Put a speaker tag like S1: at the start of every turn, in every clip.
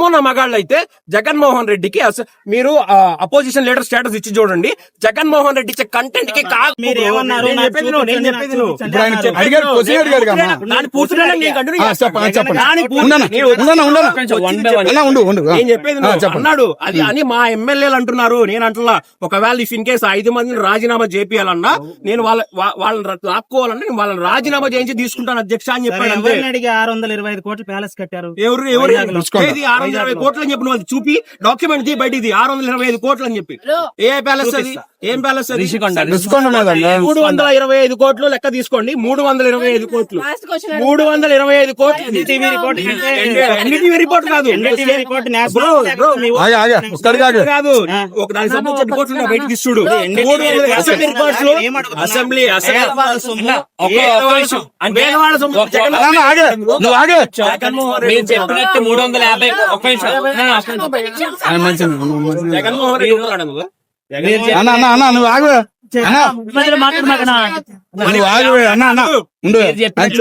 S1: దమ్మున్న మగాళ్ళు అయితే జగన్మోహన్ రెడ్డికి మీరు అపోజిషన్ లీడర్ స్టేటస్ ఇచ్చి చూడండి. జగన్మోహన్ రెడ్డి ఇచ్చే కంటెంట్ కి
S2: మీరు ఏమన్నారు?
S1: అన్నాడు అది అని మా ఎమ్మెల్యేలు అంటున్నారు. నేను అంటున్నా, ఒకవేళ ఇఫ్ ఇన్ కేసు 5 మందిని రాజీనామా చేపియాలన్నా నేను వాళ్ళని లాక్కోవాలన్నా నేను వాళ్ళని రాజీనామా చేయించి తీసుకుంటాను అధ్యక్ష అని చెప్పాను.
S2: 625 కోట్లు ప్యాలెస్ కట్టారు.
S1: ఎవరు 620 కోట్లు అని చెప్పిన వాళ్ళు చూపి డాక్యుమెంట్ ది బయట, ఇది 625 కోట్లు అని చెప్పి. ఏ ప్యాలెస్ అది? ఏం ప్యాలెస్ అది? 325 కోట్లు లెక్క తీసుకోండి. 325 కోట్లు 325 కోట్లు ఎన్డీటీవీ రిపోర్ట్ కాదు, కాదు ఒక దానికి సంబంధించిన కోట్లు బయట తీస్తుడు. అసెంబ్లీ జగన్మోహన్ రెడ్డి
S3: నువ్వు ఆగు.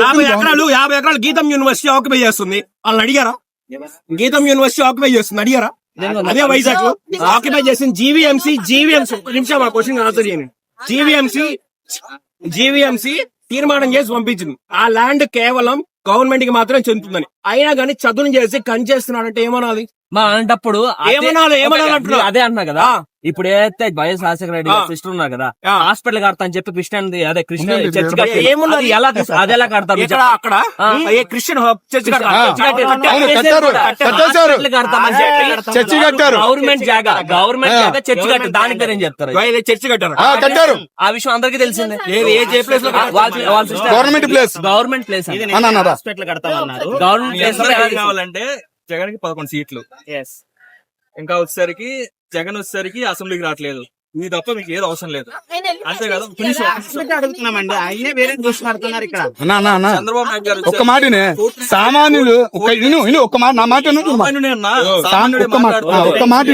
S1: 50 ఎకరాలు గీతం యూనివర్సిటీ ఆక్యుపై చేస్తుంది. వాళ్ళని అడిగారా? గీతం యూనివర్సిటీ ఆక్యుపై చేస్తుంది, అడిగారా? అదే వైజాగ్ లో ఆక్యుపై చేసింది జీవీఎంసీ. ఒక నిమిషం ఆ క్వశ్చన్ ఆన్సర్ చేయండి. జీవీఎంసీ తీర్మానం చేసి పంపించింది. ఆ ల్యాండ్ కేవలం గవర్నమెంట్ కి మాత్రం చెందుతుందని. అయినా కానీ చదువును చేసి కన్ చేస్తున్నాడంటే ఏమనాలి?
S4: మా అంటప్పుడు
S1: ఏమనాలి?
S4: అదే అంటున్నా కదా. ఇప్పుడు ఏదైతే వైఎస్ రాజశేఖర రెడ్డి సిస్టర్ ఉన్నారు కదా, హాస్పిటల్ కడతా అని చెప్పి కృష్ణ చర్చ్
S1: ఏమున్నది?
S4: ఎలా అది ఎలా కడతారు
S1: అక్కడ? క్రిస్టియన్ చర్చ్
S4: గవర్నమెంట్ జాగా చర్చ్ కట్టారు. దానికి పేరు ఏం చెప్తారు?
S1: చర్చ్ కట్టారు.
S4: ఆ విషయం అందరికీ తెలిసిందే.
S3: గవర్నమెంట్ ప్లేస్
S2: హాస్పిటల్ కడతామన్నారు.
S4: గవర్నమెంట్ ప్లేస్
S5: కావాలంటే జగన్ కి 11 సీట్లు. ఇంకా వచ్చేసరికి జగన్ వచ్చేసరికి అసెంబ్లీకి రావట్లేదు. ఇది తప్ప మీకు ఏది అవసరం లేదు, అంతే కదా.
S2: అడుగుతున్నామండి, ఆయనే వేరే చూస్తున్నారు ఇక్కడ.
S5: చంద్రబాబు నాయుడు గారు
S3: ఒక్క మాటనే సామాన్యులు ఒక్క మాట నా మాట ఒక్క మాట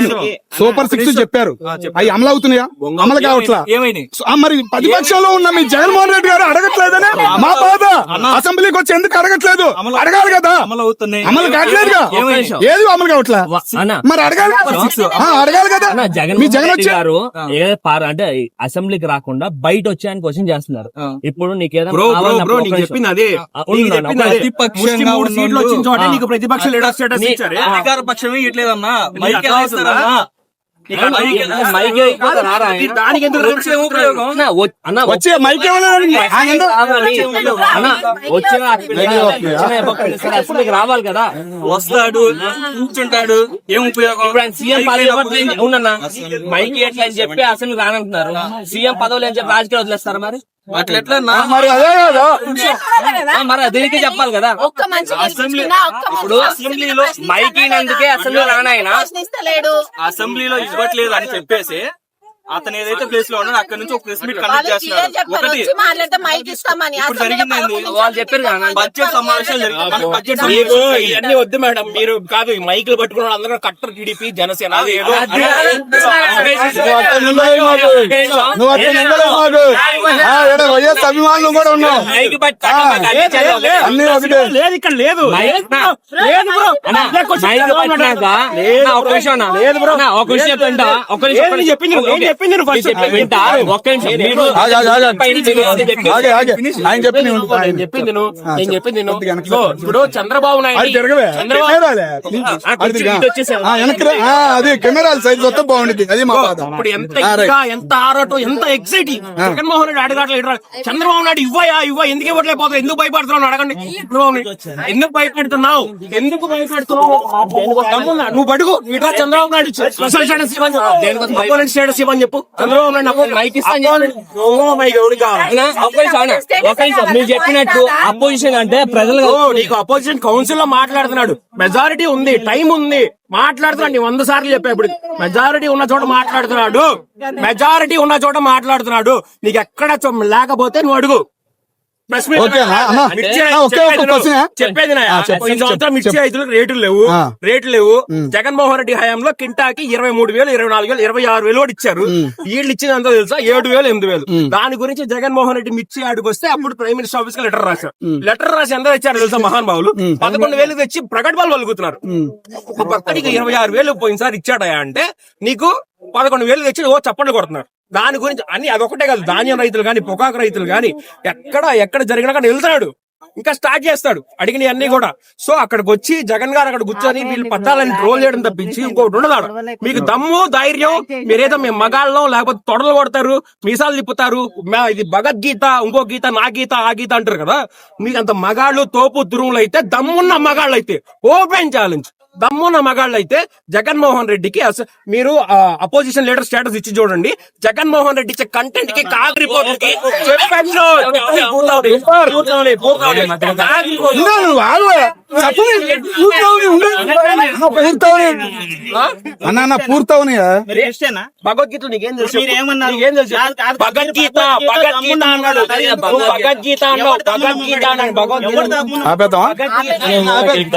S3: సూపర్ 6 చెప్పారు. అవి అమలు అవుతున్నాయా? అమలు కావట్లా. మరి ప్రతిపక్షంలో ఉన్న మీ జగన్మోహన్ రెడ్డి గారు అడగట్లేదనే మా బాధ. అసెంబ్లీకి వచ్చి ఎందుకు అడగట్లేదు? అడగాలి కదా. అమలు కావట్లేదుగా, ఏది అమలు కావట్లా. మరి అడగాలి కదా. మీ జగన్ వచ్చారు
S4: అంటే అసెంబ్లీకి రాకుండా బయట వచ్చాయని క్వశ్చన్ చేస్తున్నారు. ఇప్పుడు నీకేదో
S1: ప్రతిపక్ష లీడర్ స్టేటస్ ఇచ్చారు.
S5: అధికార పక్షమే ఇట్లేదన్నా.
S3: వచ్చే మైక్
S4: రావాలి కదా.
S5: వస్తాడు, కూర్చుంటాడు, ఏం ఉపయోగం?
S4: సీఎం పదవి మైక్ ఎట్లా అని చెప్పి అసెంబ్లీ రానంటున్నారు. సీఎం పదవులు అని చెప్పి రాజకీయ వదిలేస్తారు. మరి
S5: అట్లా ఎట్లా?
S3: మరి అదే కదా,
S4: మరి దీనికి చెప్పాలి కదా. ఇప్పుడు అసెంబ్లీలో మైక్ అయినందుకే అసెంబ్లీ రానాయన
S5: అసెంబ్లీలో ఇవ్వట్లేదు అని చెప్పేసి అతను ఏదైతే ప్లేస్ లో ఉన్నాడో అక్కడ నుంచి ఒక ప్రెస్ మీట్ కండక్ట్ చేస్తున్నారు. ఒకటి ఇప్పుడు జరిగింది,
S4: వాళ్ళు చెప్పారు
S5: బడ్జెట్ సమావేశాలు జరిగింది.
S1: ఇవన్నీ వద్దు మేడం, మీరు కాదు మైకులు పట్టుకున్న అందరూ కట్టర్ టీడీపీ జనసేన
S3: వైఎస్ అభిమానులు కూడా ఉన్నాం. అన్ని ఒకటే
S1: లేదు, ఇక్కడ లేదు. చెప్పింది ఇప్పుడు చంద్రబాబు నాయుడు
S3: అది కెమెరాల సైజ్ వస్తే బాగుండేది. అది మా బాధ.
S1: ఇప్పుడు ఎంత ఆరాటం, ఎంత ఎక్సైటింగ్. జగన్మోహన్ రెడ్డి అడగట్లేదు. చంద్రబాబు నాయుడు ఇవ్వ ఎందుకు ఇవ్వట్లేకపోతే ఎందుకు భయపడుతున్నావు అడగండి. ఎందుకు భయపెడుతున్నావు? నువ్వు పడుగు ఇట్లా చంద్రబాబు నాయుడు స్పెషల్ స్టేటస్ ఇవ్వని చెప్పు. చంద్రబాబు నాయుడు
S4: మీరు చెప్పినట్టు అపోజిషన్ అంటే ప్రజలు
S1: నీకు అపోజిషన్ కౌన్సిల్ లో మాట్లాడుతున్నాడు. మెజారిటీ ఉంది, టైం ఉంది, మాట్లాడుతున్నాడు. 100 సార్లు చెప్పా. ఇప్పుడు మెజారిటీ ఉన్న చోట మాట్లాడుతున్నాడు. నీకు ఎక్కడ లేకపోతే నువ్వు అడుగు. ప్రెస్ మీట్
S3: ఓకేనా? అన్న,
S1: మిర్చి
S3: ఒకే ఒక్క క్వశ్చన్.
S1: చెప్పేది నాయ.
S3: చెప్పు,
S1: ఈ సంవత్సరం మిర్చి
S3: చెప్పు.
S1: రైతులకు రేట్లు లేవు. జగన్మోహన్ రెడ్డి హయాంలో కింటాకి 23,000, 24,000, 26,000 కూడా ఇచ్చారు. వీళ్ళు ఇచ్చిందంతా తెలుసా 7,000, 8,000. దాని గురించి జగన్మోహన్ రెడ్డి మిర్చి యాడికి వస్తే అప్పుడు ప్రైమ్ మినిస్టర్ ఆఫీస్ కి లెటర్ రాశారు. లెటర్ రాసి ఎంత తెచ్చారు తెలుసా మహానుభావులు? 11,000 తెచ్చి ప్రకటనలు పలుకుతున్నారు. ఒక పక్కడికి 26,000 పోయినసారి ఇచ్చాడయా అంటే నీకు 11,000 తెచ్చి చప్పట్లు కొడుతున్నారు. దాని గురించి అన్ని అదొకటే కాదు, ధాన్యం రైతులు గాని, పొగాకు రైతులు గాని ఎక్కడ జరిగినా కానీ వెళ్తాడు, ఇంకా స్టార్ట్ చేస్తాడు అడిగిన అన్ని కూడా. సో అక్కడికి వచ్చి జగన్ గారు అక్కడ కూర్చొని వీళ్ళు పట్టాలని ట్రోల్ చేయడం తప్పించి ఇంకోటి ఉండదాడు. మీకు దమ్ము ధైర్యం, మీరేదో మేము మగాళ్ళం లేకపోతే తొడలు కొడతారు, మీసాలు తిప్పుతారు, ఇది భగవద్గీత, ఇంకో గీత, నా గీత, ఆ గీత అంటారు కదా. మీకు అంత మగాళ్ళు తోపు తురుములు అయితే, దమ్మున్న మగాళ్ళు అయితే, ఓపెన్ ఛాలెంజ్ దమ్మున్న మగాళ్ళు అయితే జగన్మోహన్ రెడ్డికి మీరు అపోజిషన్ లీడర్ స్టేటస్ ఇచ్చి చూడండి. జగన్మోహన్ రెడ్డి ఇచ్చే కంటెంట్ కి కాగిపోతుంది.
S3: అన్న పూర్తవునియా?
S1: భగవద్గీత నీకేం తెలుసు?
S2: మీరేమన్నారు?
S1: నీకేం తెలుసు? భగవద్గీత అన్నాడు, భగవద్గీత అన్నావు, భగవద్గీత అన్నాడు, భగవద్గీత
S3: ఆపేద్దామా?
S1: భగవద్గీత